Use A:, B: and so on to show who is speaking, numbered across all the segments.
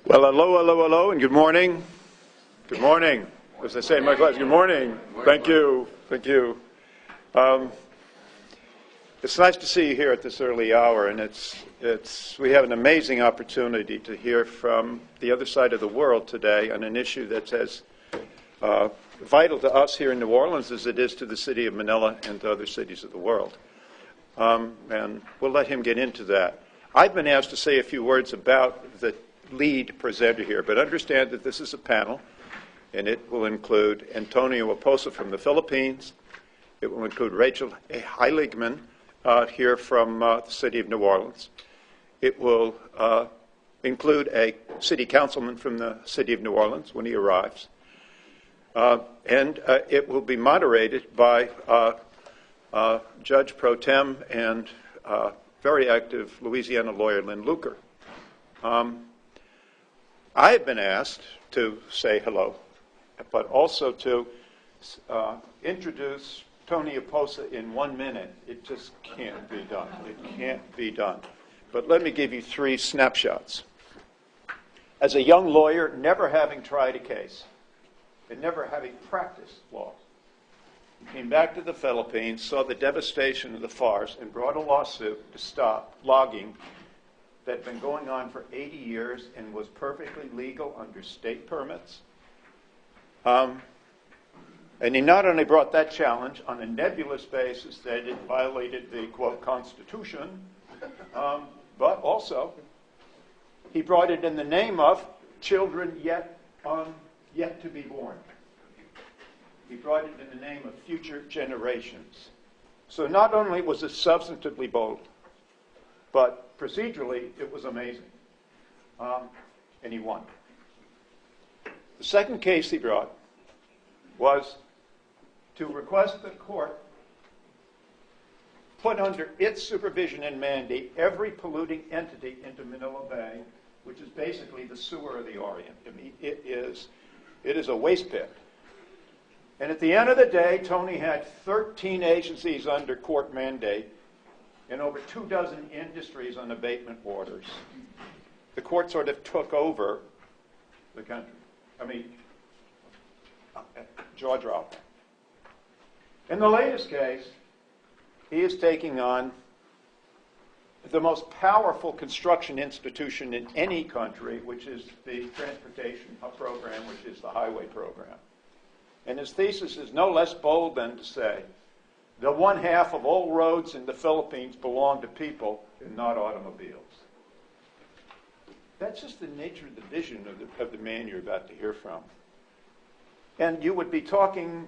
A: Well, hello, hello, hello, and good morning. Good morning. As I say in my class, good morning. Thank you. Thank you. It's nice to see you here at this early hour, and we have an amazing opportunity to hear from the other side of the world today on an issue that's as vital to us here in New Orleans as it is to the city of Manila and to other cities of the world. And we'll let him get into that. I've been asked to say a few words about the lead presenter here, but understand that this is a panel, and it will include Antonio Aposa from the Philippines. It will include Rachel Heiligman here from the city of New Orleans. It will include a city councilman from the city of New Orleans when he arrives. And it will be moderated by Judge Pro Tem and very active Louisiana lawyer Lynn Luker. I have been asked to say hello, but also to introduce Tony Aposa in 1 minute. It just can't be done. It can't be done. But let me give you 3 snapshots. As a young lawyer, never having tried a case and never having practiced law, he came back to the Philippines, saw the devastation of the fires, and brought a lawsuit to stop logging that had been going on for 80 years and was perfectly legal under state permits. And he not only brought that challenge on a nebulous basis that it violated the, quote, Constitution, but also he brought it in the name of children yet to be born. He brought it in the name of future generations. So not only was it substantively bold, but procedurally it was amazing. And he won. The second case he brought was to request the court put under its supervision and mandate every polluting entity into Manila Bay, which is basically the sewer of the Orient. I mean, it is a waste pit. And at the end of the day, Tony had 13 agencies under court mandate and over 24 industries on abatement orders. The court sort of took over the country. I mean, jaw-dropping. In the latest case, he is taking on the most powerful construction institution in any country, which is the transportation program, which is the highway program. And his thesis is no less bold than to say that 1/2 of all roads in the Philippines belong to people and not automobiles. That's just the nature of the vision of the man you're about to hear from. And you would be talking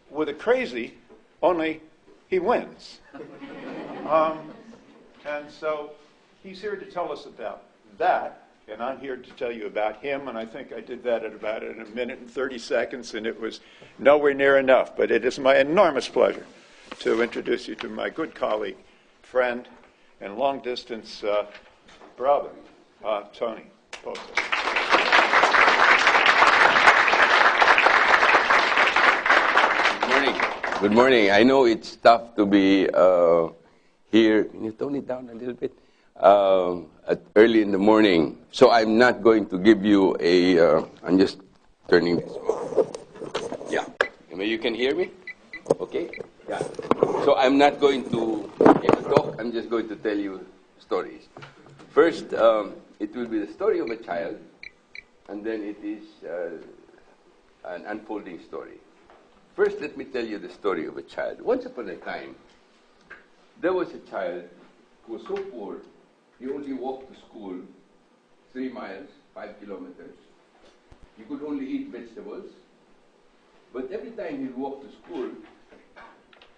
A: with a crazy, only he wins. And so he's here to tell us about that, and I'm here to tell you about him, and I think I did that in about 1 minute and 30 seconds, and it was nowhere near enough. But it is my enormous pleasure to introduce you to my good colleague, friend, and long-distance brother, Tony Aposa.
B: Good morning. Good morning. I know it's tough to be here. Can you tone it down a little bit? Early in the morning. So I'm not going to give you I'm just turning this off. Yeah. You can hear me? Okay? Yeah. So I'm not going to give a talk. I'm just going to tell you stories. First, it will be the story of a child, and then it is an unfolding story. First, let me tell you the story of a child. Once upon a time, there was a child who was so poor, he only walked to school 3 miles, 5 kilometers. He could only eat vegetables. But every time he'd walk to school,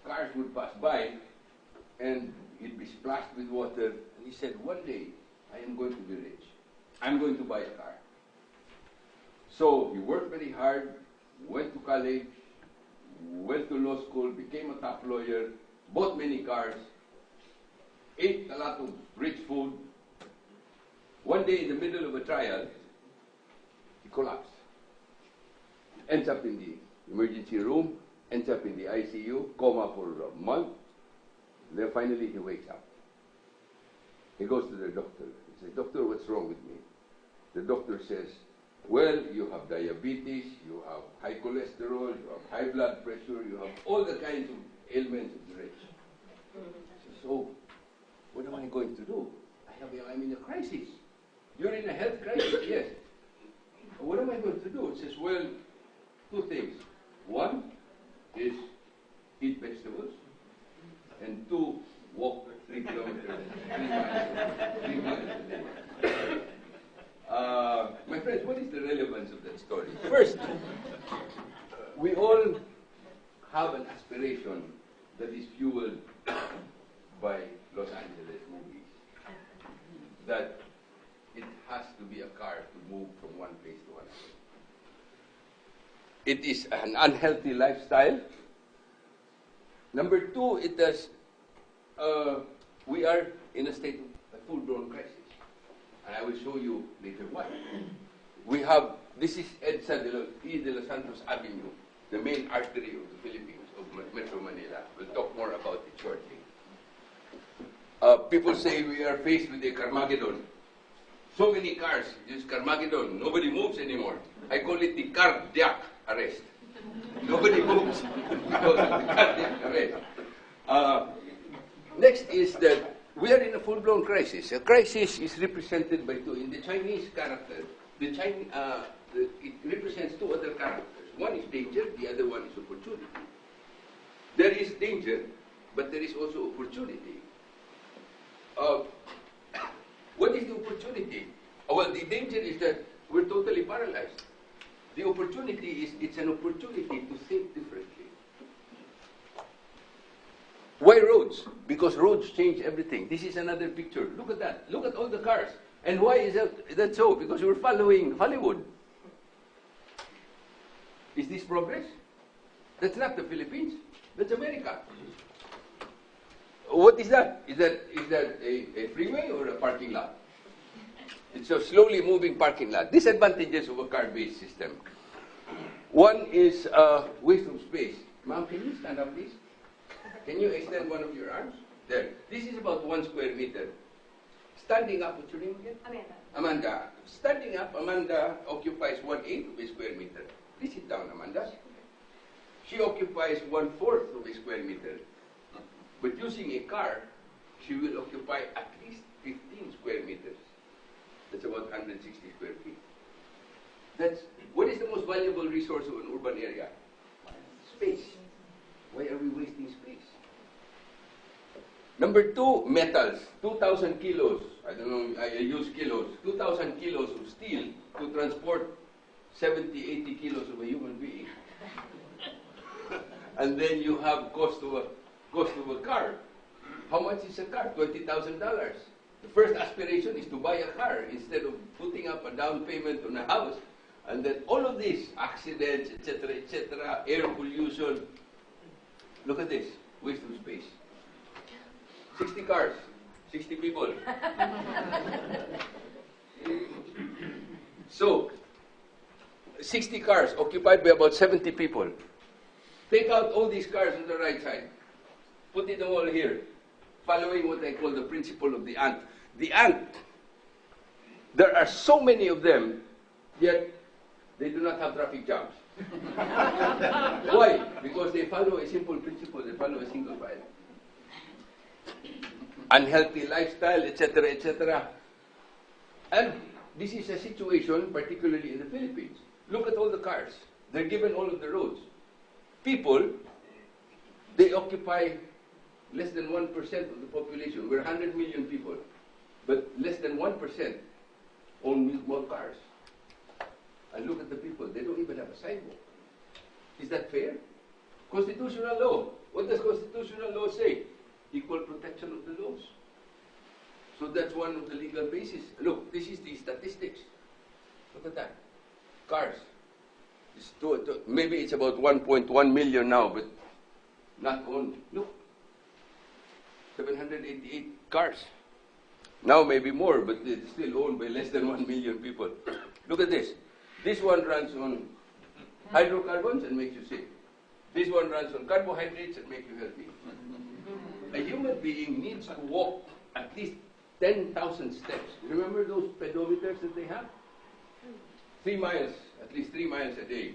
B: cars would pass by, and he'd be splashed with water. And he said, one day, I am going to be rich. I'm going to buy a car. So he worked very hard, went to college, went to law school, became a top lawyer, bought many cars, ate a lot of rich food. One day in the middle of a trial, he collapsed. Ends up in the emergency room, ends up in the ICU, coma for a month. Then finally he wakes up. He goes to the doctor. He says, "Doctor, what's wrong with me?" the doctor says, well, you have diabetes, you have high cholesterol, you have high blood pressure, you have all the kinds of ailments of the rich. So, what am I going to do? I'm in a crisis. You're in a health crisis, yes. What am I going to do? It says, well, two things. One is eat vegetables, and two, walk 3 kilometers, 3 miles a day. My friends, what is the relevance of that story? First, we all have an aspiration that is fueled by Los Angeles movies, that it has to be a car to move from one place to another. It is an unhealthy lifestyle. Number two, we are in a state of a full-blown crisis. And I will show you later why. This is EDSA de los Santos Avenue, the main artery of the Philippines, of Metro Manila. We'll talk more about it shortly. People say we are faced with a Carmageddon. So many cars, this Carmageddon, nobody moves anymore. I call it the cardiac arrest. Nobody moves because of the cardiac arrest. Next is that we are in a full-blown crisis. A crisis is represented by two. In the Chinese character, it represents two other characters. One is danger, the other one is opportunity. There is danger, but there is also opportunity. What is the opportunity? Well, the danger is that we're totally paralyzed. The opportunity is, it's an opportunity to think differently. Why roads? Because roads change everything. This is another picture. Look at that. Look at all the cars. And why is that so? Because we're following Hollywood. Is this progress? That's not the Philippines. That's America. What is that? Is that a freeway or a parking lot? It's a slowly moving parking lot. Disadvantages of a car-based system. One is waste of space. Ma'am, can you stand up, please? Can you extend one of your arms? There. This is about 1 square meter. Standing up, what's your name again?
C: Amanda.
B: Amanda. Standing up, Amanda occupies 1/8 of a square meter. Please sit down, Amanda. She occupies 1/4 of a square meter. But using a car, she will occupy at least 15 square meters. That's about 160 square feet. What is the most valuable resource of an urban area? Space. Why are we wasting space? Number two, metals. 2,000 kilos. I don't know, I use kilos. 2,000 kilos of steel to transport 70, 80 kilos of a human being. And then you have cost of a car. How much is a car? $20,000. The first aspiration is to buy a car instead of putting up a down payment on a house. And then all of these accidents, etc., air pollution. Look at this, waste of space. 60 cars, 60 people. So, 60 cars occupied by about 70 people. Take out all these cars on the right side. Put it all here, following what I call the principle of the ant. The ant, there are so many of them, yet they do not have traffic jams. Why? Because they follow a simple principle, they follow a single file. Unhealthy lifestyle, etc., etc. And this is a situation, particularly in the Philippines. Look at all the cars. They're given all of the roads. People, they occupy less than 1% of the population. We're 100 million people. But less than 1% own more cars. And look at the people. They don't even have a sidewalk. Is that fair? Constitutional law. What does constitutional law say? Equal protection of the laws. So that's one of the legal bases. Look, this is the statistics. Look at that. Cars. Maybe it's about 1.1 million now, but not owned. Look. 788 cars. Now maybe more, but it's still owned by less than 1 million people. Look at this. This one runs on hydrocarbons and makes you sick. This one runs on carbohydrates and makes you healthy. A human being needs to walk at least 10,000 steps. Remember those pedometers that they have? 3 miles, at least 3 miles a day.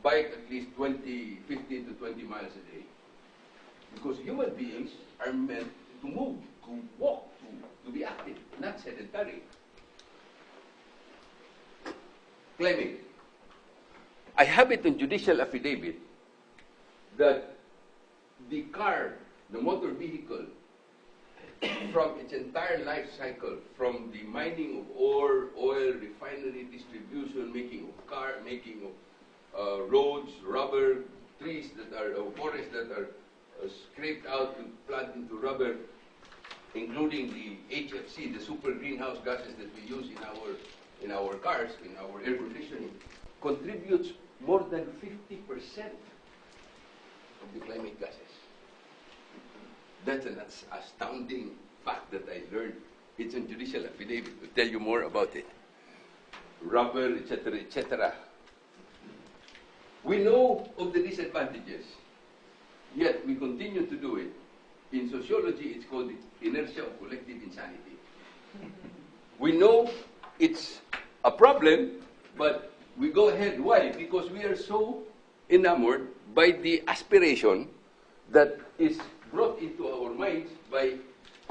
B: Bike at least 15 to 20 miles a day. Because human beings are meant to move, to walk, to be active, not sedentary. Claiming, I have it in judicial affidavit that the car, the motor vehicle, from its entire life cycle, from the mining of ore, oil, refinery, distribution, making of car, making of roads, rubber, trees that are, forests that are scraped out and planted into rubber, including the HFC, the super greenhouse gases that we use in our cars, in our air conditioning, contributes more than 50% of the climate gases. That's an astounding fact that I learned. It's in judicial affidavit. We'll tell you more about it. Rubber, etc., etc. We know of the disadvantages, yet we continue to do it. In sociology, it's called the inertia of collective insanity. We know it's a problem, but we go ahead. Why? Because we are so enamored by the aspiration that is brought into our minds by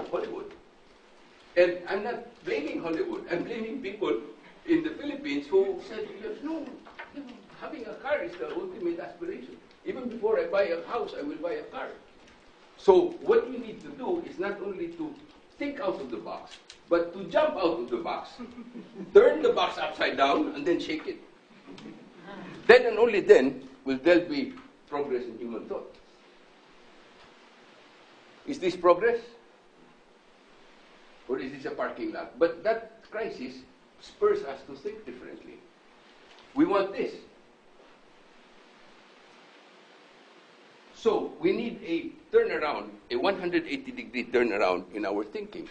B: Hollywood. And I'm not blaming Hollywood. I'm blaming people in the Philippines who said, no, having a car is the ultimate aspiration. Even before I buy a house, I will buy a car. So what we need to do is not only to think out of the box, but to jump out of the box, turn the box upside down, and then shake it. Then and only then will there be progress in human thought. Is this progress? Or is this a parking lot? But that crisis spurs us to think differently. We want this. So we need a turnaround, a 180-degree turnaround in our thinking.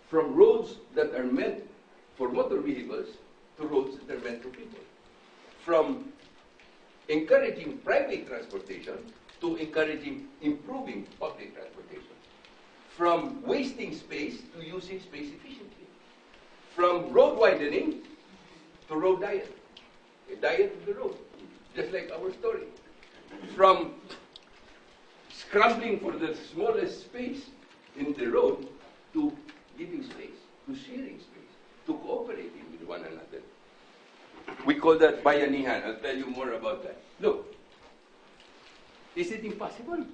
B: From roads that are meant for motor vehicles to roads that are meant for people. From encouraging private transportation to encouraging improving public transportation. From wasting space to using space efficiently. From road widening to road diet. A diet of the road, just like our story. From scrambling for the smallest space in the road to giving space, to sharing space, to cooperating with one another. We call that bayanihan. I'll tell you more about that. Look, is it impossible?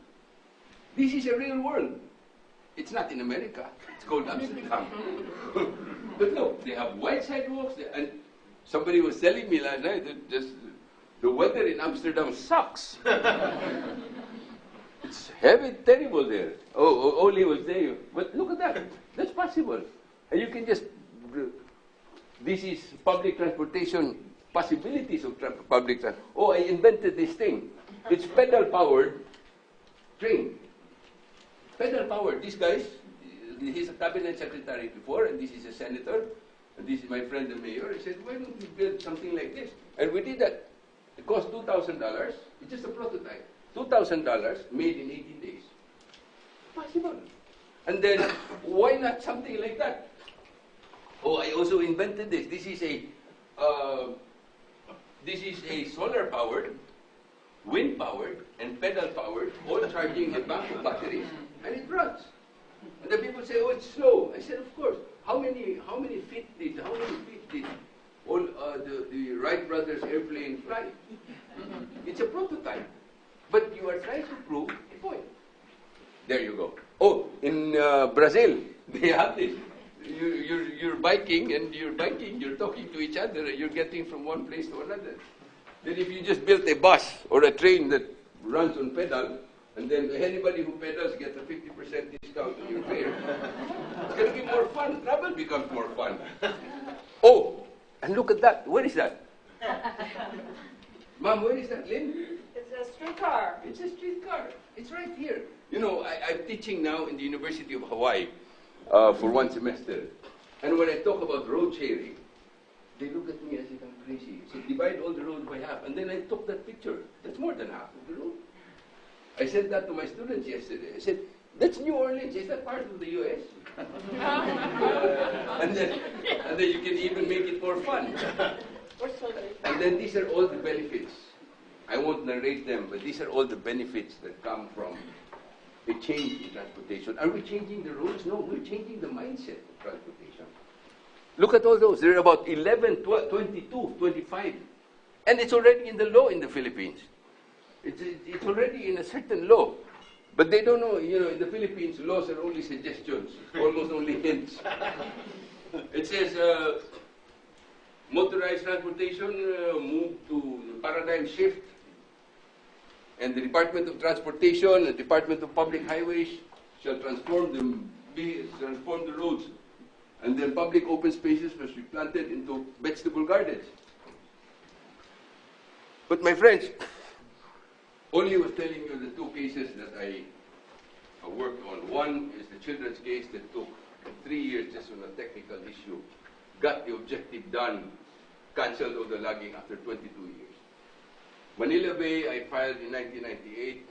B: This is a real world. It's not in America. It's called Amsterdam. But look, they have wide sidewalks, and somebody was telling me last night that just the weather in Amsterdam sucks. It's heavy, terrible there. Oli was there. But look at that. That's possible. And you can just, this is public transportation, possibilities of public transportation. Oh, I invented this thing. It's pedal-powered train. Pedal-powered. These guys, he's a cabinet secretary before, and this is a senator, and this is my friend the mayor. I said, why don't we build something like this? And we did that. It cost $2,000. It's just a prototype. $2,000 made in 18 days. Possible. And then, why not something like that? Oh, I also invented this. This is a solar-powered, wind-powered, and pedal-powered, all charging a bank of batteries, and it runs. And the people say, oh, it's slow. I said, of course. How many feet did all the Wright brothers airplane fly? It's a prototype. But you are trying to prove a point. There you go. Oh, in Brazil, they have this. You're biking, you're talking to each other, and you're getting from one place to another. Then if you just built a bus or a train that runs on pedal, and then anybody who pedals gets a 50% discount on your fare, it's going to be more fun. Travel becomes more fun. Oh, and look at that. Where is that? Mom, where is that, Lynn?
C: It's a streetcar.
B: It's a streetcar. It's right here. You know, I'm teaching now in the University of Hawaii for one semester. And when I talk about road sharing, they look at me as if I'm crazy. So divide all the roads by half. And then I took that picture. That's more than half of the road. I said that to my students yesterday. I said, that's New Orleans. Is that part of the U.S.? and then you can even make it more fun. And then these are all the benefits. I won't narrate them, but these are all the benefits that come from a change in transportation. Are we changing the roads? No, we're changing the mindset of transportation. Look at all those. There are about 11, 12, 22, 25. And it's already in the law in the Philippines. It's already in a certain law. But they don't know, in the Philippines, laws are only suggestions, almost only hints. It says motorized transportation move to the paradigm shift. And the Department of Transportation and Department of Public Highways shall transform the roads. And then public open spaces must be planted into vegetable gardens. But my friends, Oli was telling you the two cases that I worked on. One is the children's case that took 3 years just on a technical issue, got the objective done, canceled all the logging after 22 years. Manila Bay, I filed in 1998.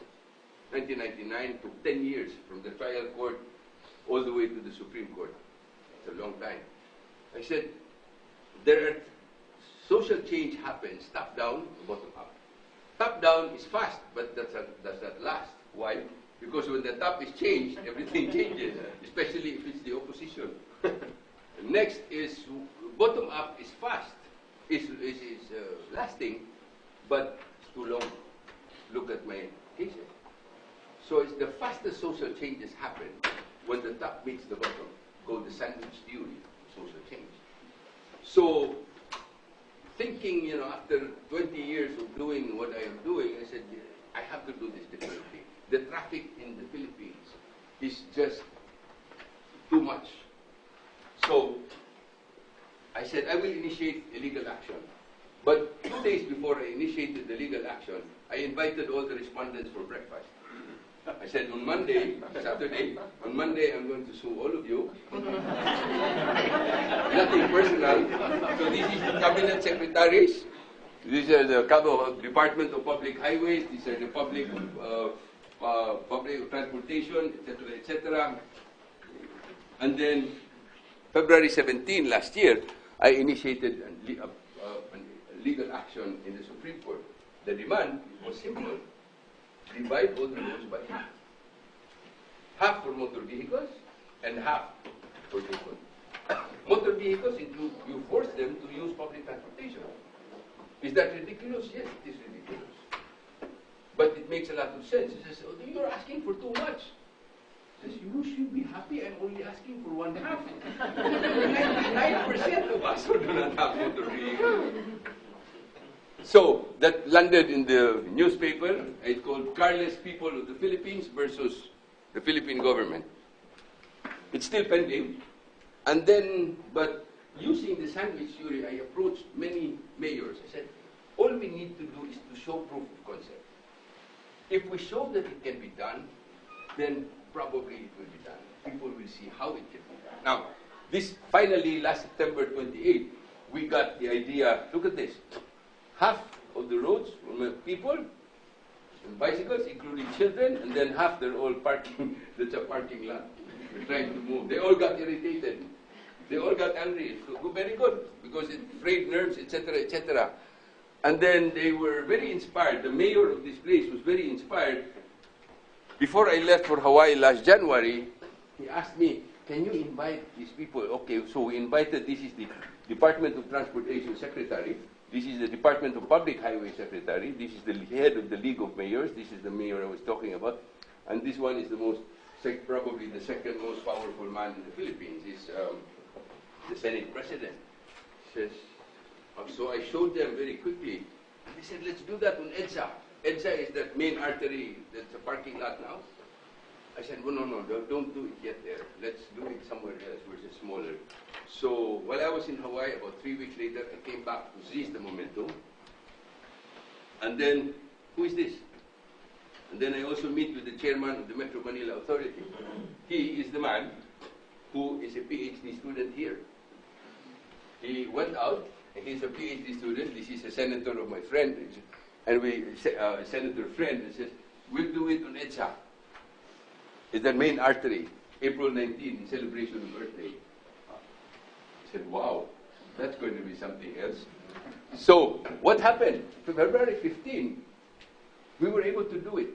B: 1999 took 10 years from the trial court all the way to the Supreme Court. It's a long time. I said, social change happens top down, bottom up. Top down is fast, but does that last? Why? Because when the top is changed, everything changes, especially if it's the opposition. Next is bottom up is fast, is lasting, but it's too long. Look at my cases. So it's the fastest social changes happen when the top meets the bottom, called the sandwich theory of social change. So thinking, after 20 years of doing what I am doing, I said, I have to do this differently. The traffic in the Philippines is just too much. So I said, I will initiate a legal action. But 2 days before I initiated the legal action, I invited all the respondents for breakfast. I said, on Monday, Saturday, on Monday, I'm going to sue all of you. Nothing personal. So this is the cabinet secretaries. These are the Department of Public Highways. These are the public transportation, etc., etc. And then February 17 last year, I initiated a legal action in the Supreme Court. The demand was simple. Divide all the roads by half. Half for motor vehicles and half for people. Motor vehicles include, you force them to use public transportation. Is that ridiculous? Yes, it is ridiculous. But it makes a lot of sense. He says, oh, you're asking for too much. He says, you should be happy. I'm only asking for one half. 99% of us do not have motor vehicles. So that landed in the newspaper. It's called Careless People of the Philippines versus the Philippine government. It's still pending. And then, but using the sandwich theory, I approached many mayors. I said, all we need to do is to show proof of concept. If we show that it can be done, then probably it will be done. People will see how it can be done. Now, this finally, last September 28, we got the idea, look at this. Half of the roads were people and bicycles, including children, and then half they're all parking. That's a parking lot. We're trying to move. They all got irritated. They all got angry. So very good, because it frayed nerves, etc., etc. And then they were very inspired. The mayor of this place was very inspired. Before I left for Hawaii last January, he asked me, can you invite these people? Okay, so we invited, this is the Department of Transportation Secretary. This is the Department of Public Highway Secretary. This is the head of the League of Mayors. This is the mayor I was talking about. And this one is the probably the second most powerful man in the Philippines. Is the Senate President. Says, so I showed them very quickly. And they said, let's do that on EDSA. EDSA is that main artery that's a parking lot now. I said, well, no, don't do it yet there. Let's do it somewhere else where it's smaller. So while I was in Hawaii, about 3 weeks later, I came back to seize the momentum. And then, who is this? And then I also meet with the chairman of the Metro Manila Authority. He is the man who is a PhD student here. He went out, and he's a PhD student. This is a senator of my friend, and senator friend, and says, we'll do it on EDSA. It's the main artery, April 19, in celebration of Earth Day. I said, wow. That's going to be something else. So, what happened? February 15, we were able to do it.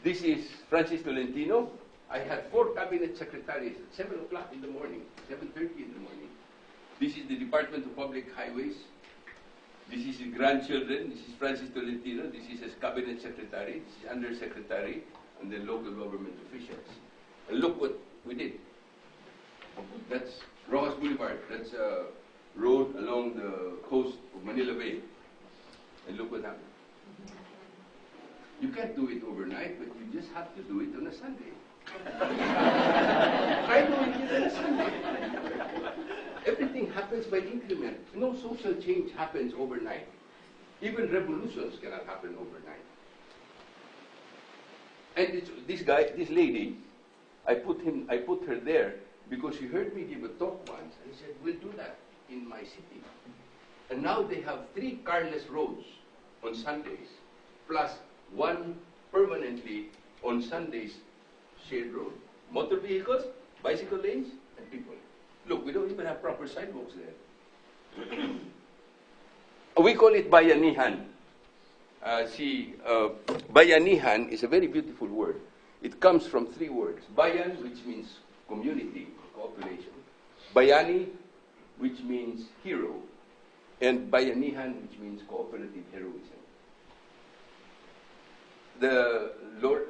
B: This is Francis Tolentino. I had 4 cabinet secretaries at 7 o'clock in the morning, 7:30 in the morning. This is the Department of Public Highways. This is his grandchildren. This is Francis Tolentino. This is his cabinet secretary. This is undersecretary, and then local government officials. And look what we did. That's Rojas Boulevard. That's a road along the coast of Manila Bay. And look what happened. You can't do it overnight, but you just have to do it on a Sunday. Try doing it on a Sunday. Everything happens by increment. No social change happens overnight. Even revolutions cannot happen overnight. And this lady, I put her there because she heard me give a talk once, and she said, "We'll do that in my city." And now they have 3 carless roads on Sundays, plus 1 permanently on Sundays shared road. Motor vehicles, bicycle lanes, and people. Look, we don't even have proper sidewalks there. We call it bayanihan. Bayanihan is a very beautiful word. It comes from 3 words. Bayan, which means community, cooperation. Bayani, which means hero. And bayanihan, which means cooperative heroism. The Lord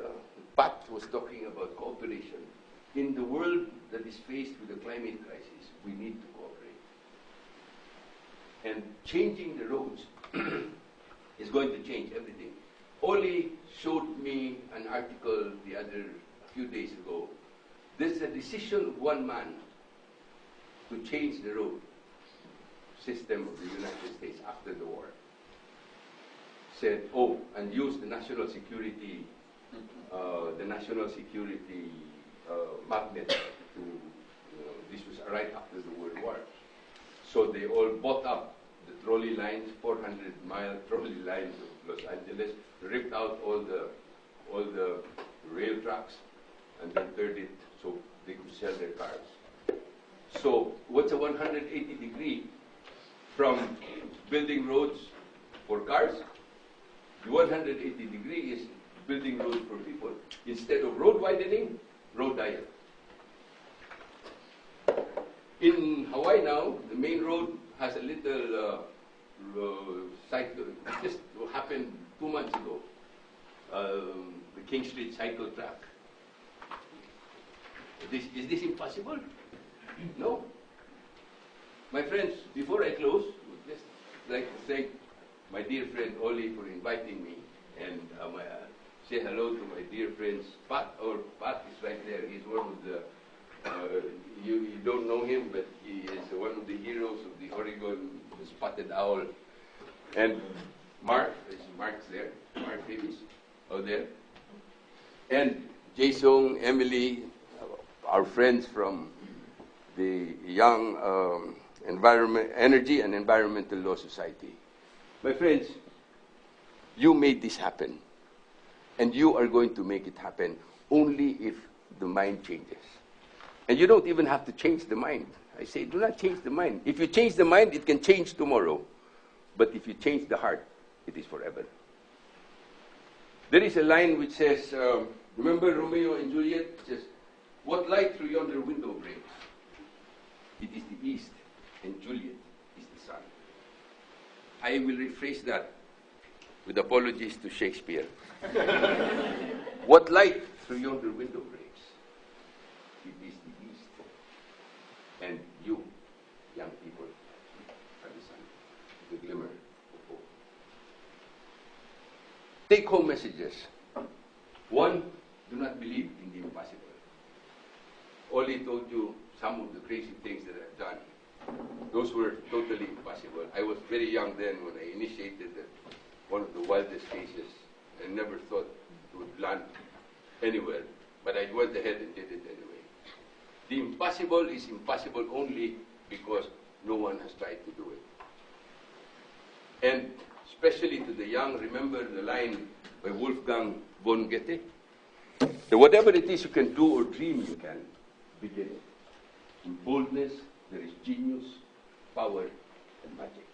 B: Pat was talking about cooperation. In the world that is faced with the climate crisis, we need to cooperate. And changing the roads is going to change everything. Oli showed me an article a few days ago. There's a decision of one man to change the road system of the United States after the war. Said, and use the national security magnet to, this was right after the World War. So they all bought up the trolley lines, 400-mile trolley lines of Los Angeles, ripped out all the rail tracks, and then turned it so they could sell their cars. So what's a 180 degree from building roads for cars? The 180 degree is building roads for people. Instead of road widening, road diet. In Hawaii now, the main road has a little cycle. Just happened 2 months ago. The King Street cycle track. Is this impossible? No. My friends, before I close, I would just like to thank my dear friend Oli for inviting me, and say hello to my dear friends Pat. Pat is right there. He's one of the, you don't know him, but he is one of the heroes of the Oregon spotted owl. And Mark's there, Mark Davis, out there. And Jason, Emily, our friends from the Young Energy and Environmental Law Society. My friends, you made this happen. And you are going to make it happen only if the mind changes. And you don't even have to change the mind. I say, do not change the mind. If you change the mind, it can change tomorrow. But if you change the heart, it is forever. There is a line which says, remember Romeo and Juliet? It says, what light through yonder window breaks? It is the east, and Juliet is the sun. I will rephrase that with apologies to Shakespeare. What light through yonder window breaks? It is the east, and you, young people, are the sun, the glimmer of hope. Take-home messages. 1, do not believe in the impossible. Oli told you some of the crazy things that I've done. Those were totally impossible. I was very young then when I initiated one of the wildest cases. I never thought it would land anywhere, but I went ahead and did it anyway. The impossible is impossible only because no one has tried to do it. And especially to the young, remember the line by Wolfgang von Goethe? That whatever it is you can do or dream you can, begin it. In boldness, there is genius. power and magic.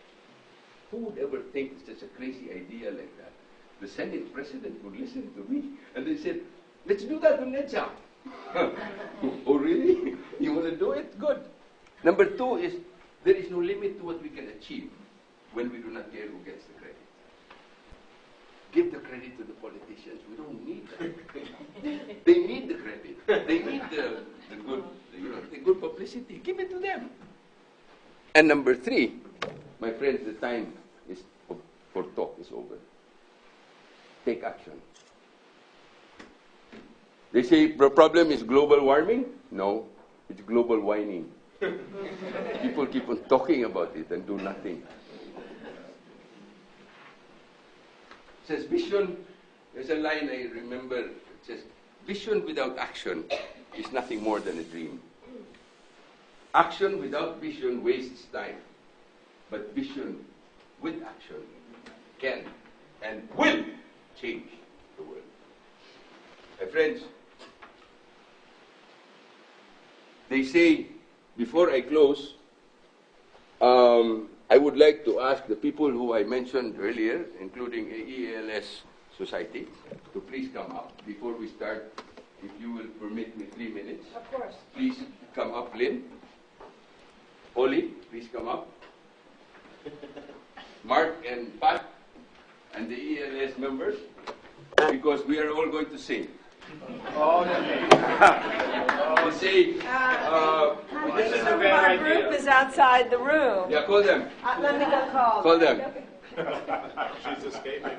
B: Who would ever think it's such a crazy idea like that? The Senate President would listen to me, and they said, let's do that on NEDSA. Oh, really? You want to do it? Good. Number two is, there is no limit to what we can achieve when we do not care who gets the credit. Give the credit to the politicians. We don't need that. They need the credit. They need the good publicity. Give it to them. And number three, my friends, the time is for talk is over. Take action. They say the problem is global warming. No, it's global whining. People keep on talking about it and do nothing. It says vision, there's a line I remember, it says, vision without action is nothing more than a dream. Action without vision wastes time. But vision with action can and will change the world. My friends, they say, before I close, I would like to ask the people who I mentioned earlier, including AELS Society, to please come up before we start. If you will permit me 3 minutes.
C: Of course.
B: Please come up, Lynn. Oli, please come up. Mark and Pat and the ELS members, because we are all going to sing.
A: Oh,
B: They say,
C: This is a our group is outside the room.
B: yeah, call them.
C: Let me go call.
B: Call them.
A: she's escaping.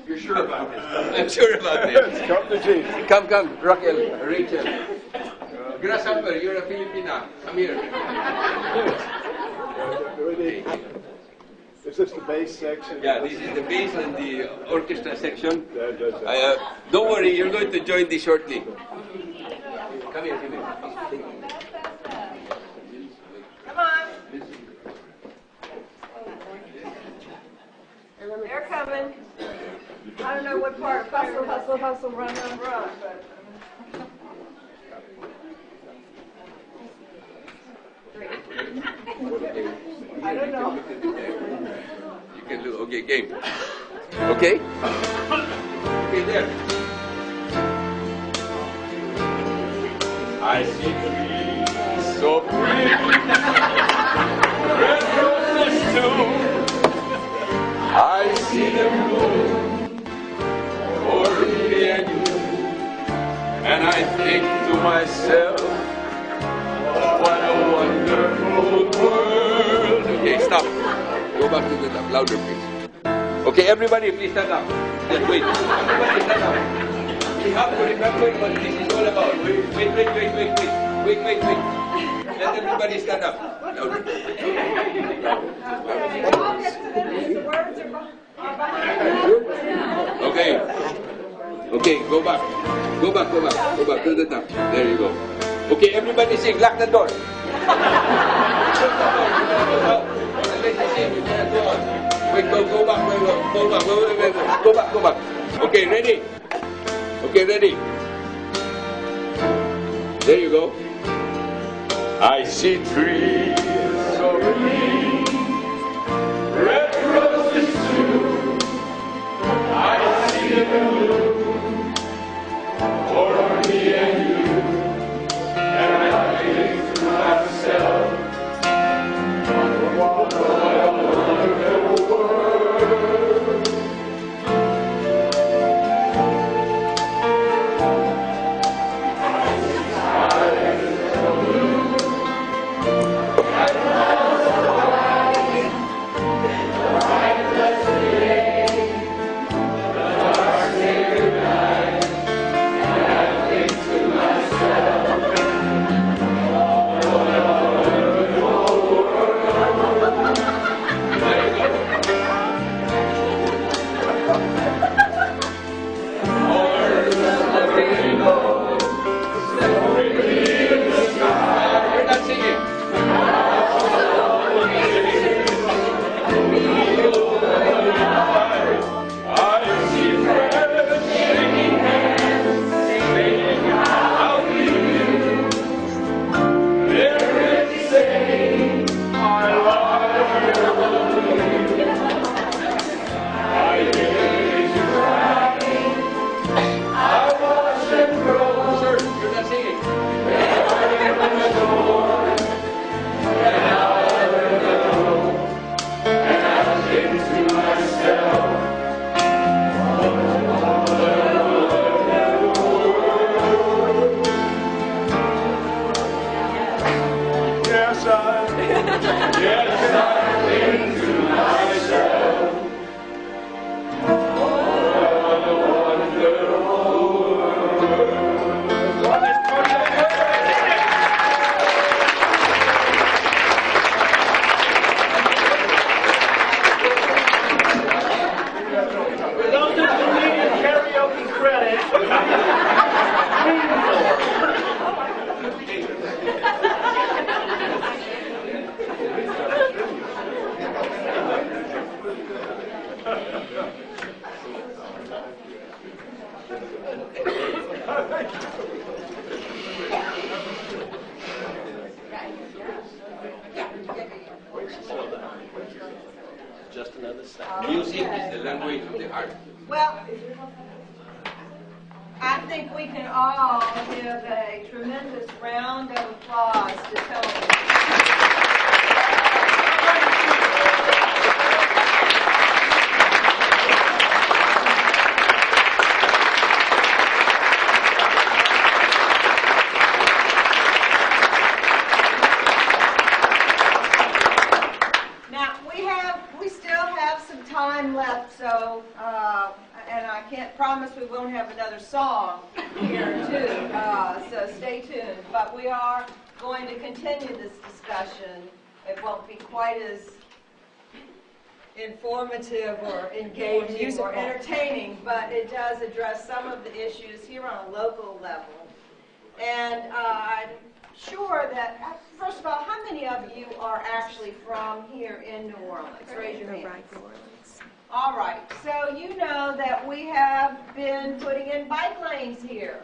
B: You're sure about this? I'm sure about this.
A: Come to Jesus.
B: Come, Raquel, Rachel. Grasshopper, you're a Filipina. Come here.
A: Is this the bass section?
B: Yeah, this is the bass and the orchestra section. Don't worry, you're going to join this shortly. Come here.
C: Come on. They're coming. I don't know what part. Hustle, run. But I don't know.
B: You can do, okay, game. Okay? Okay, there. I see trees so pretty, red roses too. I see them bloom for me and you, and I think to myself, what a wonderful world. Okay, stop. Go back to the top. Louder, please. Okay, everybody, please stand up. Just wait. Everybody stand up. We have to remember what this is all about. Wait. Let everybody stand up. Louder. Okay, go back to the top. There you go. Okay, everybody sing. Lock the door. Wait, go back. Okay, ready? There you go. I see trees so green, red roses too. I see them bloom for me and you, and I think to myself, what a wonderful world. Just another side. Music is the language of the heart.
C: Well, I think we can all give a tremendous round of applause to Tony. Left, so and I can't promise we won't have another song here too, so stay tuned. But we are going to continue this discussion. It won't be quite as informative or engaging or entertaining, but it does address some of the issues here on a local level. And I'm sure that, first of all, how many of you are actually from here in New Orleans? Raise your hand. All right, so you know that we have been putting in bike lanes here.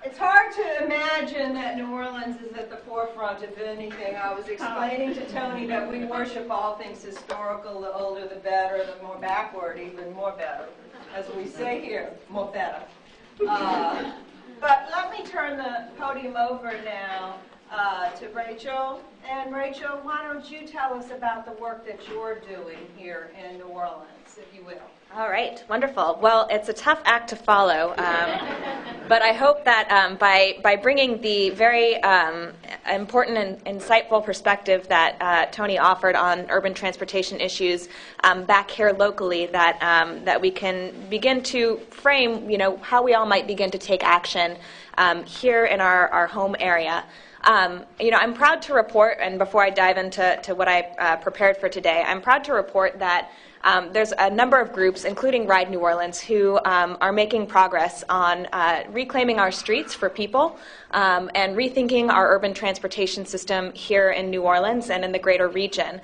C: It's hard to imagine that New Orleans is at the forefront of anything. I was explaining to Tony that we worship all things historical. The older the better, the more backward, even more better. As we say here, more better. But let me turn the podium over now to Rachel. And Rachel, why don't you tell us about the work that you're doing here in New Orleans, if you will.
D: All right, wonderful. Well, it's a tough act to follow, but I hope that by bringing the very important and insightful perspective that Tony offered on urban transportation issues back here locally, that we can begin to frame, how we all might begin to take action here in our home area. I'm proud to report, and before I dive into what I prepared for today, I'm proud to report that there's a number of groups, including Ride New Orleans, who are making progress on reclaiming our streets for people and rethinking our urban transportation system here in New Orleans and in the greater region.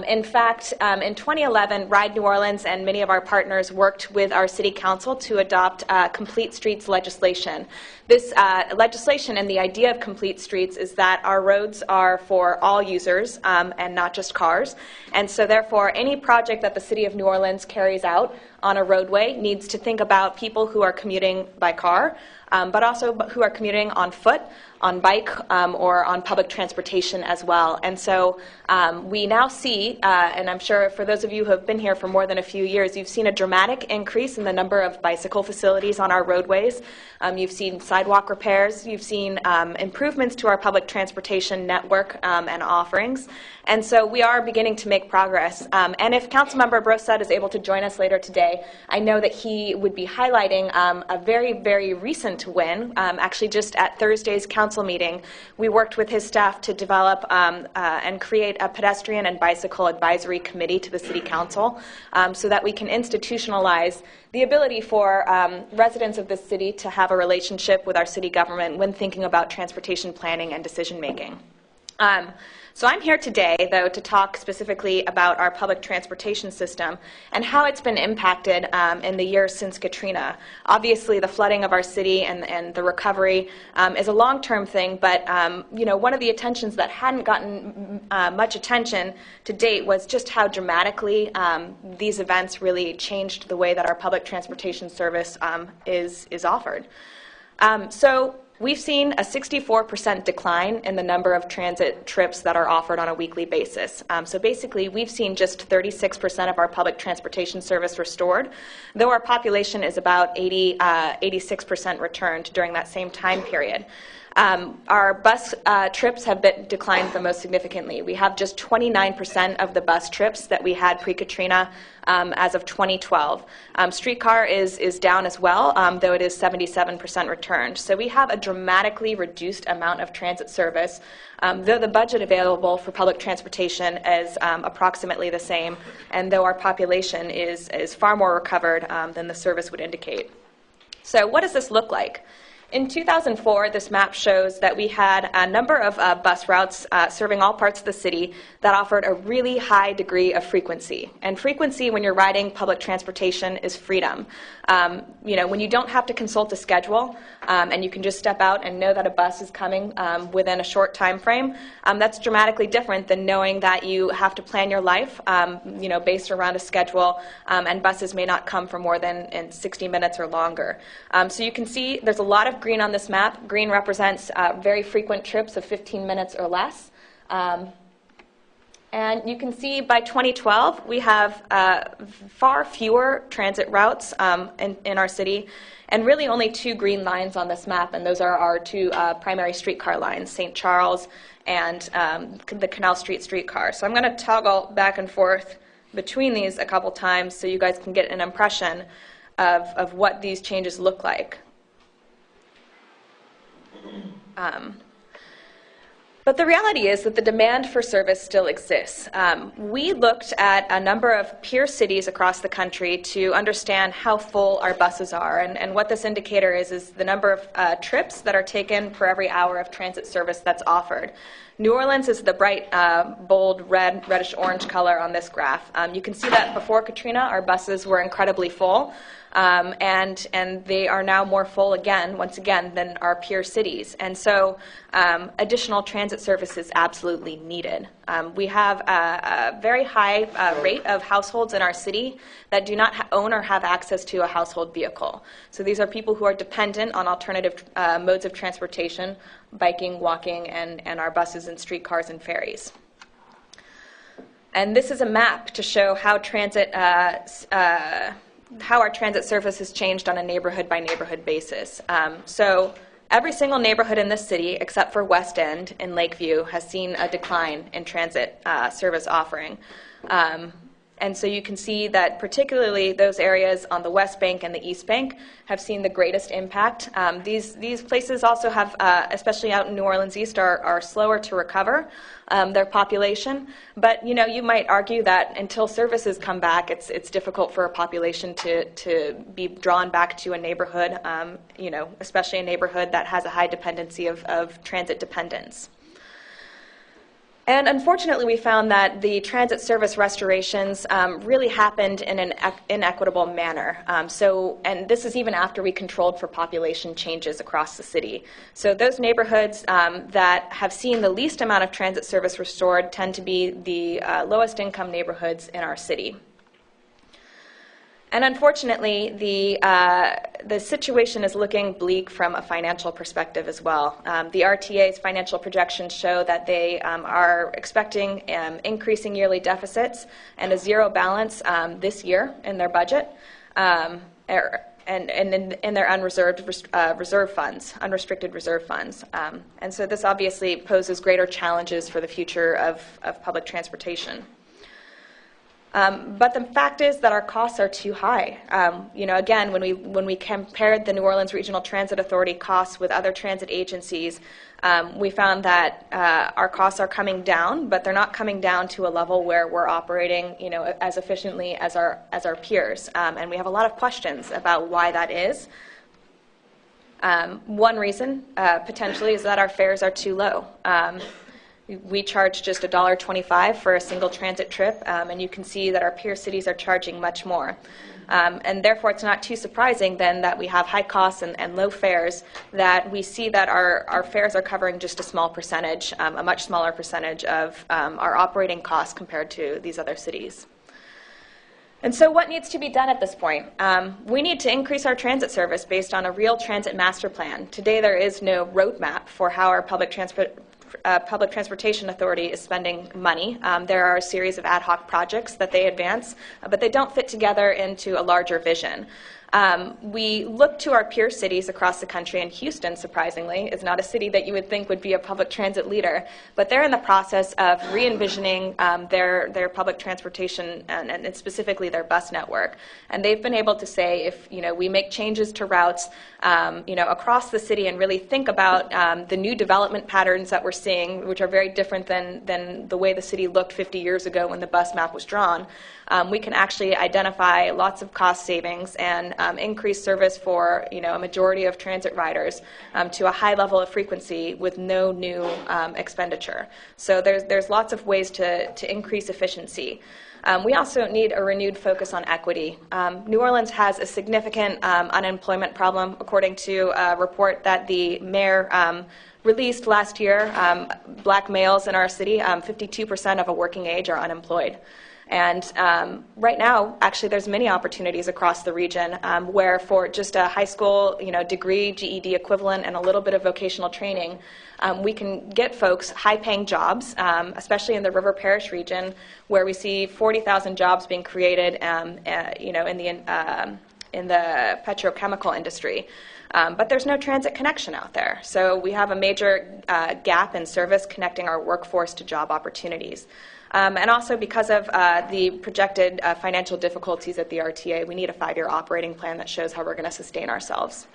D: In fact, in 2011, Ride New Orleans and many of our partners worked with our city council to adopt complete streets legislation. This legislation and the idea of complete streets is that our roads are for all users and not just cars. And so therefore, any project that the city of New Orleans carries out on a roadway needs to think about people who are commuting by car, but also who are commuting on foot, on bike, or on public transportation as well. And so we now see, and I'm sure for those of you who have been here for more than a few years, you've seen a dramatic increase in the number of bicycle facilities on our roadways. You've seen sidewalk repairs. You've seen improvements to our public transportation network and offerings. And so we are beginning to make progress. And if Councilmember Brossette is able to join us later today, I know that he would be highlighting a very, very recent win. Actually, just at Thursday's council meeting, we worked with his staff to develop and create a pedestrian and bicycle advisory committee to the City Council so that we can institutionalize the ability for residents of this city to have a relationship with our city government when thinking about transportation planning and decision making. So I'm here today, though, to talk specifically about our public transportation system and how it's been impacted in the years since Katrina. Obviously, the flooding of our city and the recovery is a long-term thing, but one of the attentions that hadn't gotten much attention to date was just how dramatically these events really changed the way that our public transportation service is offered. So we've seen a 64% decline in the number of transit trips that are offered on a weekly basis. So basically, we've seen just 36% of our public transportation service restored, though our population is about 86% returned during that same time period. Our bus trips have declined the most significantly. We have just 29% of the bus trips that we had pre-Katrina as of 2012. Streetcar is down as well, though it is 77% returned. So we have a dramatically reduced amount of transit service, though the budget available for public transportation is approximately the same, and though our population is far more recovered than the service would indicate. So what does this look like? In 2004, this map shows that we had a number of bus routes serving all parts of the city that offered a really high degree of frequency. And frequency when you're riding public transportation is freedom. When you don't have to consult a schedule and you can just step out and know that a bus is coming within a short time frame, that's dramatically different than knowing that you have to plan your life based around a schedule, and buses may not come for more than in 60 minutes or longer. So you can see there's a lot of green on this map. Green represents very frequent trips of 15 minutes or less. And you can see by 2012, we have far fewer transit routes in our city, and really only 2 green lines on this map, and those are our 2 primary streetcar lines, St. Charles and the Canal Street streetcar. So I'm going to toggle back and forth between these a couple times so you guys can get an impression of what these changes look like. But the reality is that the demand for service still exists. We looked at a number of peer cities across the country to understand how full our buses are. And what this indicator is the number of trips that are taken for every hour of transit service that's offered. New Orleans is the bright, bold red, reddish-orange color on this graph. You can see that before Katrina, our buses were incredibly full. And they are now more full once again, than our peer cities. And so additional transit service is absolutely needed. We have a very high rate of households in our city that do not own or have access to a household vehicle. So these are people who are dependent on alternative modes of transportation, biking, walking, and our buses and streetcars and ferries. And this is a map to show how how our transit service has changed on a neighborhood-by-neighborhood basis. So every single neighborhood in this city, except for West End and Lakeview, has seen a decline in transit service offering. And so you can see that particularly those areas on the West Bank and the East Bank have seen the greatest impact. These places also have, especially out in New Orleans East, are slower to recover their population. But you might argue that until services come back, it's difficult for a population to be drawn back to a neighborhood, especially a neighborhood that has a high dependency of transit dependence. And unfortunately, we found that the transit service restorations really happened in an inequitable manner. And this is even after we controlled for population changes across the city. So those neighborhoods that have seen the least amount of transit service restored tend to be the lowest income neighborhoods in our city. And unfortunately, the situation is looking bleak from a financial perspective as well. The RTA's financial projections show that they are expecting increasing yearly deficits and a zero balance this year in their budget, and in their unreserved reserve funds, unrestricted reserve funds. And so this obviously poses greater challenges for the future of public transportation. But the fact is that our costs are too high. Again, when we compared the New Orleans Regional Transit Authority costs with other transit agencies, we found that our costs are coming down, but they're not coming down to a level where we're operating, as efficiently as our peers. And we have a lot of questions about why that is. One reason, potentially, is that our fares are too low. We charge just $1.25 for a single transit trip, and you can see that our peer cities are charging much more. And therefore, it's not too surprising then that we have high costs and low fares, that we see that our fares are covering just a small percentage, a much smaller percentage of our operating costs compared to these other cities. And so what needs to be done at this point? We need to increase our transit service based on a real transit master plan. Today, there is no roadmap for how our Public Transportation Authority is spending money. There are a series of ad hoc projects that they advance, but they don't fit together into a larger vision. We look to our peer cities across the country, and Houston, surprisingly, is not a city that you would think would be a public transit leader, but they're in the process of re-envisioning their public transportation and specifically their bus network. And they've been able to say, if we make changes to routes across the city and really think about the new development patterns that we're seeing, which are very different than the way the city looked 50 years ago when the bus map was drawn, we can actually identify lots of cost savings and increase service for a majority of transit riders to a high level of frequency with no new expenditure. So there's lots of ways to increase efficiency. We also need a renewed focus on equity. New Orleans has a significant unemployment problem, according to a report that the mayor released last year. Black males in our city, 52% of a working age are unemployed. And right now, actually, there's many opportunities across the region where for just a high school degree, GED equivalent, and a little bit of vocational training, we can get folks high-paying jobs, especially in the River Parish region, where we see 40,000 jobs being created in the petrochemical industry. But there's no transit connection out there. So we have a major gap in service connecting our workforce to job opportunities. And also because of the projected financial difficulties at the RTA, we need a 5-year operating plan that shows how we're going to sustain ourselves.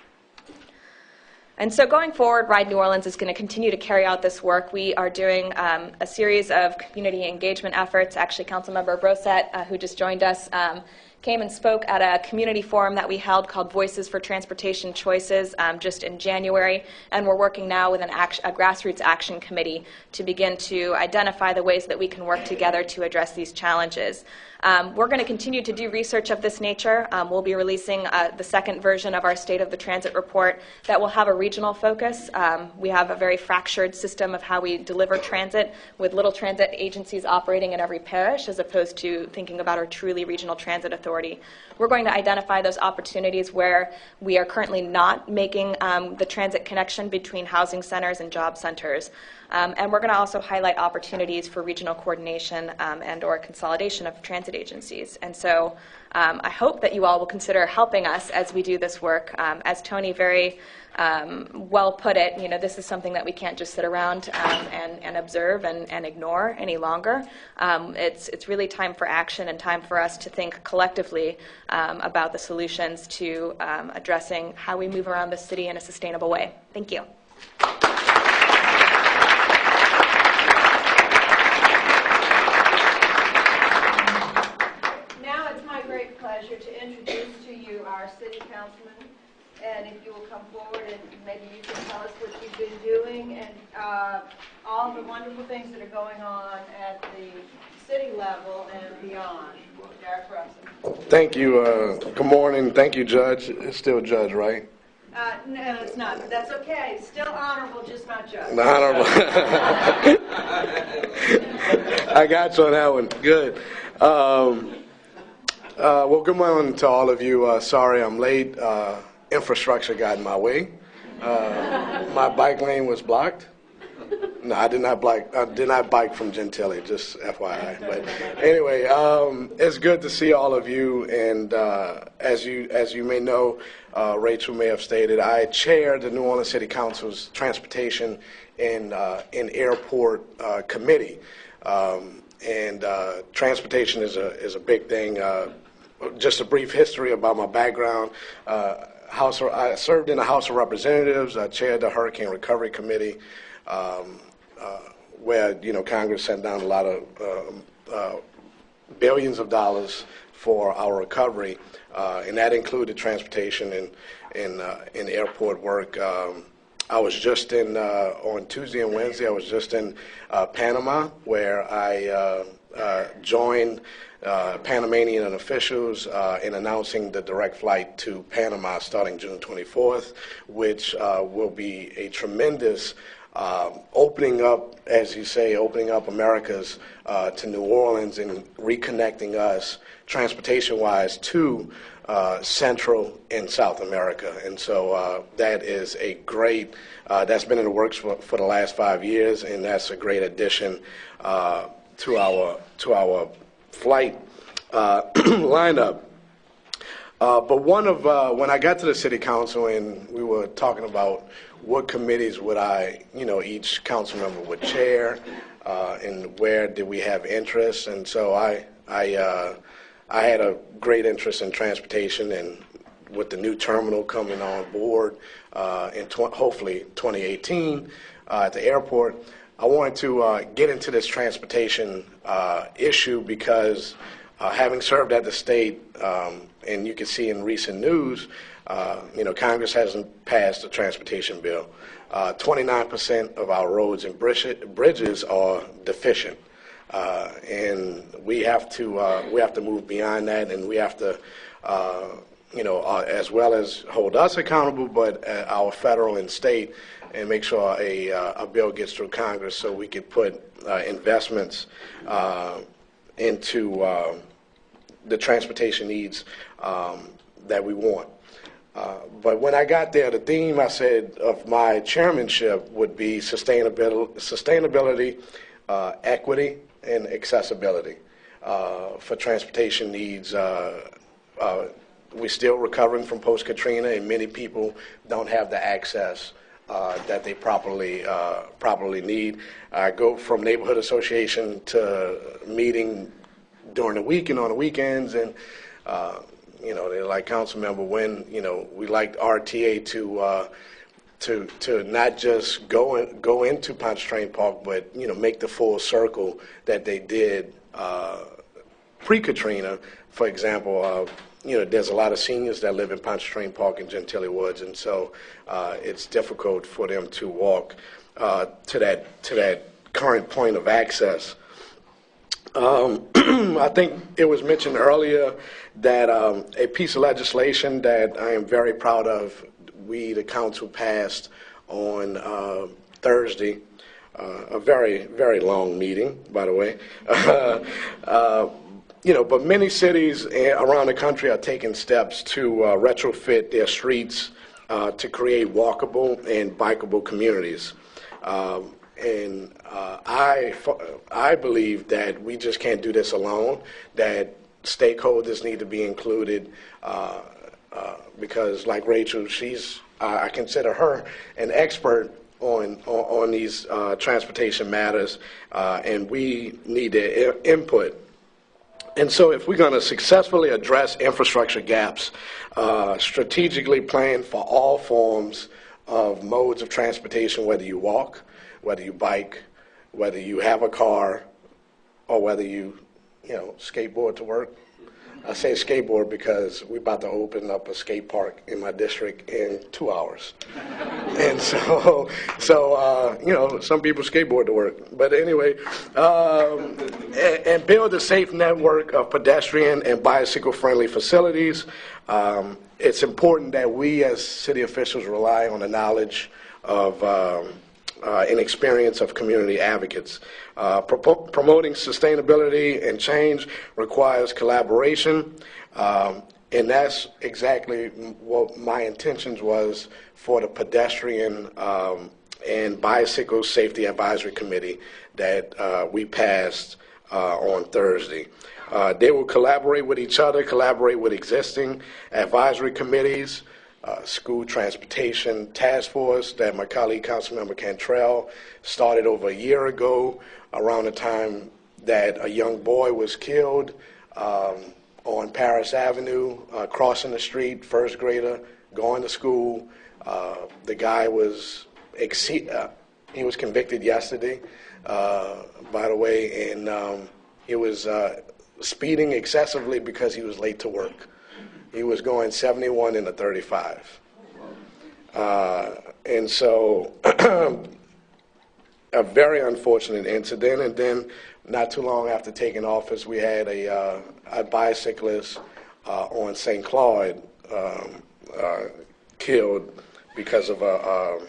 D: And so going forward, Ride New Orleans is going to continue to carry out this work. We are doing a series of community engagement efforts. Actually, Councilmember Brosette, who just joined us, came and spoke at a community forum that we held called Voices for Transportation Choices just in January, and we're working now with a grassroots action committee to begin to identify the ways that we can work together to address these challenges. We're going to continue to do research of this nature. We'll be releasing the second version of our State of the Transit report that will have a regional focus. We have a very fractured system of how we deliver transit, with little transit agencies operating in every parish as opposed to thinking about our truly regional transit authority. We're going to identify those opportunities where we are currently not making the transit connection between housing centers and job centers. And we're going to also highlight opportunities for regional coordination and or consolidation of transit agencies. And so I hope that you all will consider helping us as we do this work. As Tony very well put it, this is something that we can't just sit around and observe and ignore any longer. It's really time for action and time for us to think collectively about the solutions to addressing how we move around the city in a sustainable way. Thank you.
C: Pleasure to introduce to you our city councilman, and if you will come forward and maybe you can tell us what you've been doing and all the wonderful things that are going on at the city level and beyond. Derek Russell.
E: Thank you. Good morning. Thank you, Judge. It's still Judge, right?
C: No, it's not, but that's okay. Still honorable, just not judge.
E: Honorable. I got you on that one. Good. Well, good morning to all of you. Sorry I'm late. Infrastructure got in my way. My bike lane was blocked. No, I did not bike from Gentilly, just FYI. But anyway, it's good to see all of you. And as you may know, Rachel may have stated, I chair the New Orleans City Council's Transportation and Airport Committee. And transportation is a big thing. Just a brief history about my background. I served in the House of Representatives. I chaired the Hurricane Recovery Committee, where Congress sent down a lot of billions of dollars for our recovery, and that included transportation and airport work. I was just on Tuesday and Wednesday. I was just in Panama, where I joined Panamanian officials in announcing the direct flight to Panama starting June 24th, which will be a tremendous opening up, as you say, opening up Americas to New Orleans and reconnecting us transportation-wise to Central and South America. And so that is a great, that's been in the works for the last 5 years, and that's a great addition to our flight lineup. But when I got to the city council and we were talking about what committees would each council member would chair, and where did we have interest, and so I had a great interest in transportation, and with the new terminal coming on board in hopefully 2018 at the airport, I wanted to get into this transportation issue because having served at the state, and you can see in recent news, Congress hasn't passed a transportation bill. 29% of our roads and bridges are deficient, and we have to move beyond that, and we have to, as well as hold us accountable, but our federal and state, and make sure a bill gets through Congress so we can put investments into the transportation needs that we want. But when I got there, the theme I said of my chairmanship would be sustainability, equity, and accessibility for transportation needs. We're still recovering from post-Katrina, and many people don't have the access that they properly need. I go from neighborhood association to meeting during the week and on the weekends, and they're like, council member, when we like RTA to not just go into Pontchartrain Park, but make the full circle that they did pre-Katrina. For example, there's a lot of seniors that live in Pontchartrain Park and Gentilly Woods, and so it's difficult for them to walk to that current point of access. I think it was mentioned earlier that a piece of legislation that I am very proud of, we, the council, passed on Thursday, a very, very long meeting, by the way. But many cities around the country are taking steps to retrofit their streets to create walkable and bikeable communities. I believe that we just can't do this alone, that stakeholders need to be included because, like Rachel, I consider her an expert on these transportation matters, and we need their input. And so if we're going to successfully address infrastructure gaps, strategically plan for all forms of modes of transportation, whether you walk, whether you bike, whether you have a car, or whether you skateboard to work. I say skateboard because we're about to open up a skate park in my district in 2 hours. And so some people skateboard to work. But anyway, and build a safe network of pedestrian and bicycle-friendly facilities. It's important that we as city officials rely on the knowledge of and experience of community advocates. Promoting sustainability and change requires collaboration, and that's exactly what my intentions was for the pedestrian and bicycle safety advisory committee that we passed on Thursday. They will collaborate with each other, collaborate with existing advisory committees, school transportation task force that my colleague Councilmember Cantrell started over a year ago around the time that a young boy was killed on Paris Avenue, crossing the street, first grader, going to school. The guy was he was convicted yesterday, by the way, and he was speeding excessively because he was late to work. He was going 71 in a 35. And so a very unfortunate incident. And then not too long after taking office, we had a bicyclist on St. Claude killed because of a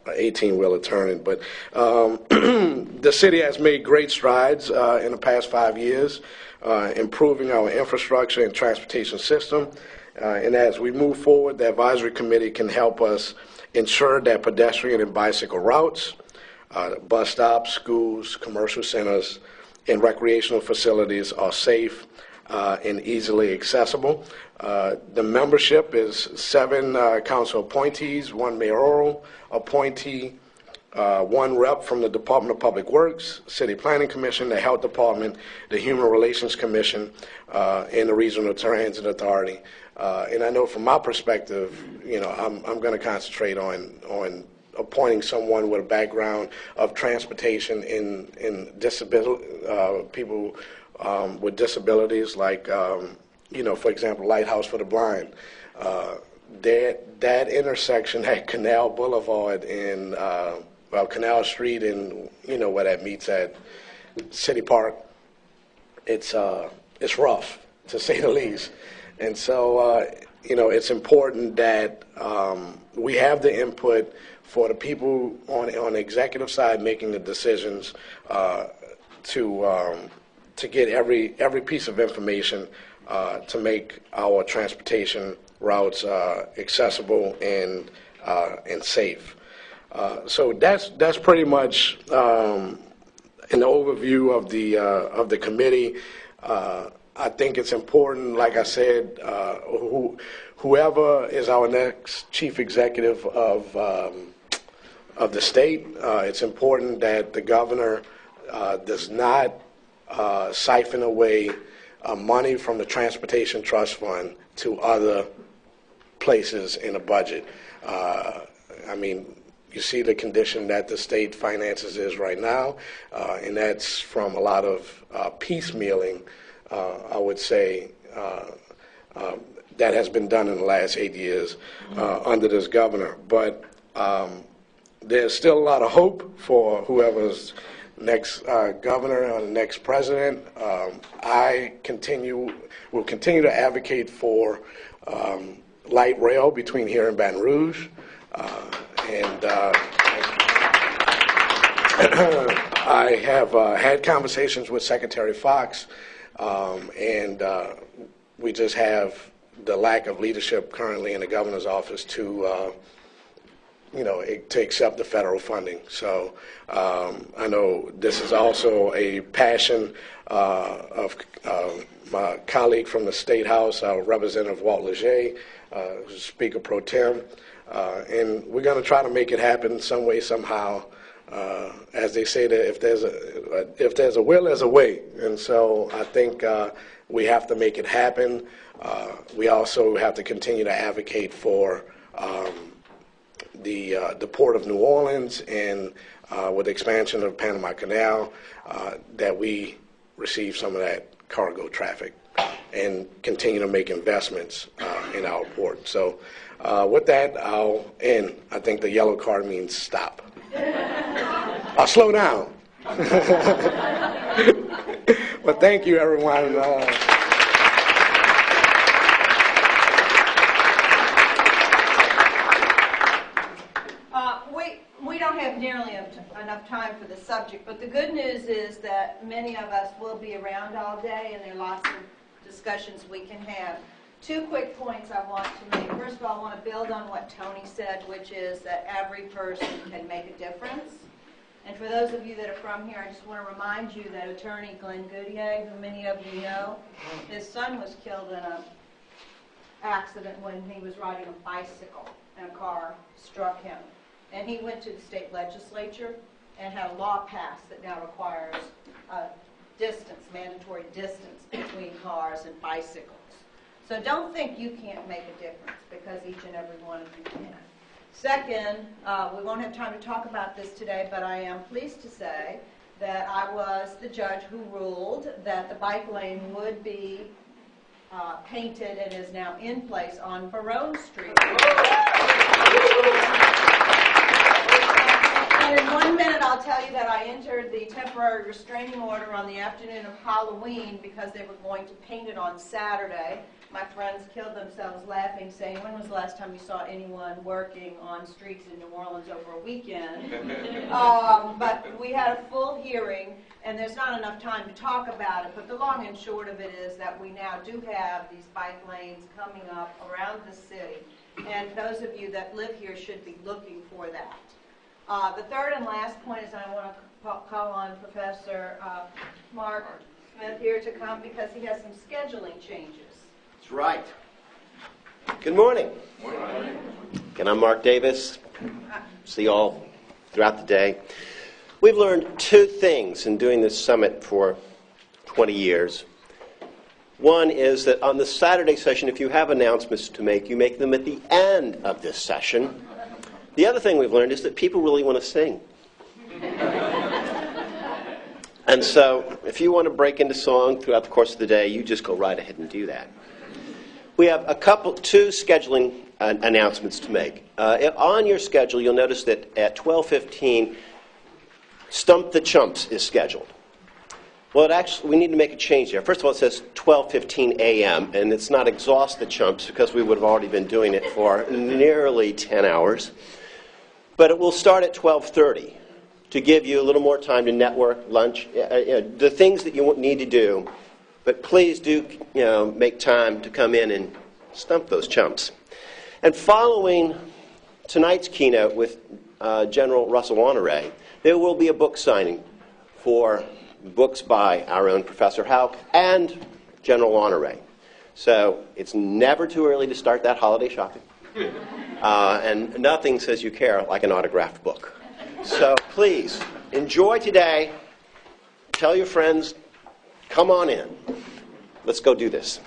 E: 18-wheeler turning. But the city has made great strides in the past 5 years, improving our infrastructure and transportation system. And as we move forward, the advisory committee can help us ensure that pedestrian and bicycle routes, bus stops, schools, commercial centers, and recreational facilities are safe and easily accessible. The membership is 7 council appointees, 1 mayoral appointee, 1 rep from the Department of Public Works, City Planning Commission, the Health Department, the Human Relations Commission, and the Regional Transit Authority. And I know from my perspective, I'm going to concentrate on appointing someone with a background of transportation in disability, people with disabilities, like, for example, Lighthouse for the Blind. That intersection at Canal Boulevard and, Canal Street and, where that meets at City Park, it's rough, to say the least. And so, it's important that we have the input for the people on the executive side making the decisions to get every piece of information to make our transportation routes accessible and safe. So that's pretty much an overview of the committee. I think it's important, like I said, whoever is our next chief executive of the state, it's important that the governor does not siphon away money from the Transportation Trust Fund to other places in the budget. You see the condition that the state finances is right now, and that's from a lot of piecemealing, I would say, that has been done in the last 8 years under this governor. But there's still a lot of hope for whoever's next governor or the next president. I will continue to advocate for light rail between here and Baton Rouge. I have had conversations with Secretary Fox, and we just have the lack of leadership currently in the governor's office to accept the federal funding. So I know this is also a passion of my colleague from the State House, Representative Walt Leger, Speaker Pro Tem, and we're going to try to make it happen some way, somehow. As they say, that if there's a will, there's a way, and so I think we have to make it happen. We also have to continue to advocate for the Port of New Orleans, and with the expansion of Panama Canal, that we receive some of that cargo traffic and continue to make investments in our port. So with that, I'll end. I think the yellow card means stop. I'll slow down. But thank you, everyone.
C: We don't have nearly enough time for the subject, but the good news is that many of us will be around all day, and there are lots of discussions we can have. 2 quick points I want to make. First of all, I want to build on what Tony said, which is that every person can make a difference. And for those of you that are from here, I just want to remind you that attorney Glenn Goodyear, who many of you know, his son was killed in an accident when he was riding a bicycle and a car struck him. And he went to the state legislature and had a law passed that now requires mandatory distance between cars and bicycles. So don't think you can't make a difference, because each and every one of you can. Second, we won't have time to talk about this today, but I am pleased to say that I was the judge who ruled that the bike lane would be painted and is now in place on Barone Street. And in 1 minute, I'll tell you that I entered the temporary restraining order on the afternoon of Halloween because they were going to paint it on Saturday. My friends killed themselves laughing, saying, when was the last time you saw anyone working on streets in New Orleans over a weekend? But we had a full hearing, and there's not enough time to talk about it, but the long and short of it is that we now do have these bike lanes coming up around the city, and those of you that live here should be looking for that. The third and last point is I want to call on Professor Mark Smith here to come because he has some scheduling changes.
F: That's right. Good morning. Good morning. And I'm Mark Davis. See you all throughout the day. We've learned 2 things in doing this summit for 20 years. One is that on the Saturday session, if you have announcements to make, you make them at the end of this session. The other thing we've learned is that people really want to sing. And so if you want to break into song throughout the course of the day, you just go right ahead and do that. We have two scheduling announcements to make. On your schedule, you'll notice that at 12:15, Stump the Chumps is scheduled. Well, we need to make a change there. First of all, it says 12:15 a.m., and it's not Exhaust the Chumps because we would have already been doing it for nearly 10 hours. But it will start at 12:30 to give you a little more time to network, lunch, the things that you need to do. But please do make time to come in and stump those chumps. And following tonight's keynote with General Russell Honore, there will be a book signing for books by our own Professor Houck and General Honore. So it's never too early to start that holiday shopping. And nothing says you care like an autographed book. So please, enjoy today. Tell your friends, come on in. Let's go do this.